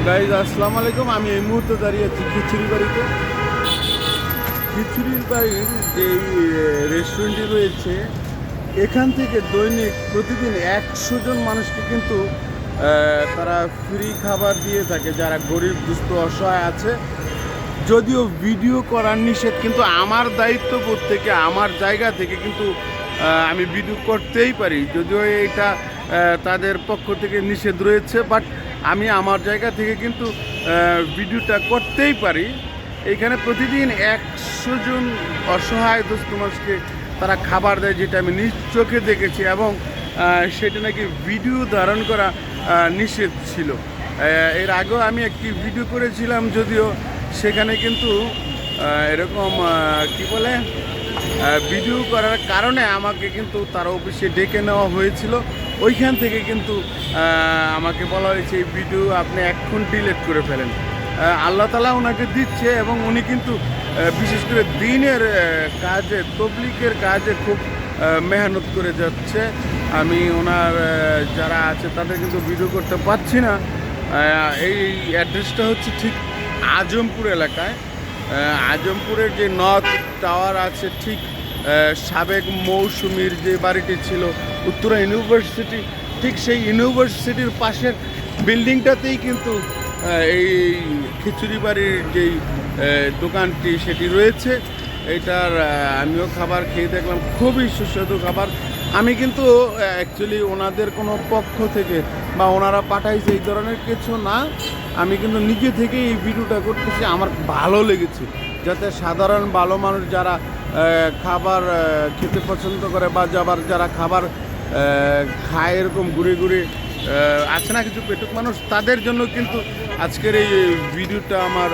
Guys আসসালামু আলাইকুম। আমি এই মুহূর্তে দাঁড়িয়ে আছি খিচুড়ি বাড়িতে। খিচুড়ির বাড়ির যেই রেস্টুরেন্টটি রয়েছে, এখান থেকে দৈনিক প্রতিদিন 100 জন মানুষকে কিন্তু তারা ফ্রি খাবার দিয়ে থাকে, যারা গরিব দুস্থ অসহায় আছে। যদিও ভিডিও করার নিষেধ, কিন্তু আমার দায়িত্ববোধ থেকে আমার জায়গা থেকে কিন্তু আমি ভিডিও করতেই পারি। যদিও এটা তাদের পক্ষ থেকে নিষেধ রয়েছে, বাট আমি আমার জায়গা থেকে কিন্তু ভিডিওটা করতেই পারি। এইখানে প্রতিদিন 100 জন অসহায় দুস্থ মানুষকে তারা খাবার দেয়, যেটা আমি নিজ চোখে দেখেছি, এবং সেটা নাকি ভিডিও ধারণ করা নিষেধ ছিল। এর আগেও আমি একটি ভিডিও করেছিলাম, যদিও সেখানে কিন্তু এরকম কি বলে ভিডিও করার কারণে আমাকে কিন্তু তার অফিসে ডেকে নেওয়া হয়েছিল। ওইখান থেকে কিন্তু আমাকে বলা হয়েছে এই ভিডিও আপনি এখন ডিলিট করে ফেলেন। আল্লাহ তাআলা ওনাকে দিচ্ছে, এবং উনি কিন্তু বিশেষ করে দিনের কাজে, তবলিগের কাজে খুব মেহনত করে যাচ্ছে। আমি ওনার যারা আছে তাদের কিন্তু ভিডিও করতে পারছি না। এই অ্যাড্রেসটা হচ্ছে ঠিক আজমপুর এলাকায়। আজমপুরের যে নর্থ টাওয়ার আছে, ঠিক সাবেক মৌসুমীর যে বাড়িটি ছিল উত্তরা ইউনিভার্সিটি, ঠিক সেই ইউনিভার্সিটির পাশের বিল্ডিংটাতেই কিন্তু এই খিচুড়ি বাড়ির যেই দোকানটি সেটি রয়েছে। এটার আমিও খাবার খেয়ে দেখলাম, খুবই সুস্বাদু খাবার। আমি কিন্তু অ্যাকচুয়ালি ওনাদের কোনো পক্ষ থেকে বা ওনারা পাঠাইছে এই ধরনের কিছু না, আমি কিন্তু নিজে থেকে এই ভিডিওটা করতেছি। আমার ভালো লেগেছে যাতে সাধারণ ভালো মানুষ যারা খাবার খেতে পছন্দ করে বা যারা খাবার খায়, এরকম ঘুরে ঘুরে আছে না কিছু পেটুক মানুষ, তাদের জন্য কিন্তু আজকের এই ভিডিওটা আমার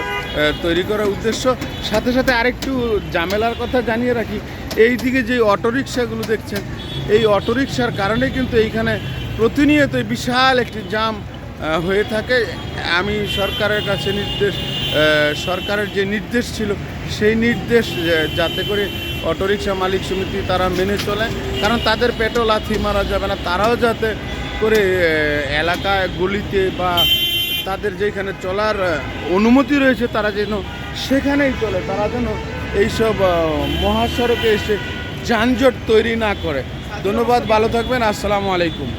তৈরি করার উদ্দেশ্য। সাথে সাথে আরেকটু ঝামেলার কথা জানিয়ে রাখি, এই দিকে যে অটোরিকশাগুলো দেখছেন, এই অটোরিকশার কারণে কিন্তু এইখানে প্রতিনিয়ত বিশাল একটি জাম হয়ে থাকে। আমি সরকারের কাছে সরকারের যে নির্দেশ ছিল, সেই নির্দেশ যাতে করে অটোরিকশা মালিক সমিতি তারা মেনে চলে, কারণ তাদের পেটও লাথি মারা যাবে না। তারাও যাতে করে এলাকায় গলিতে বা তাদের যেখানে চলার অনুমতি রয়েছে তারা যেন সেখানেই চলে, তারা যেন এইসব মহাসড়কে এসে যানজট তৈরি না করে। ধন্যবাদ, ভালো থাকবেন, আসসালামু আলাইকুম।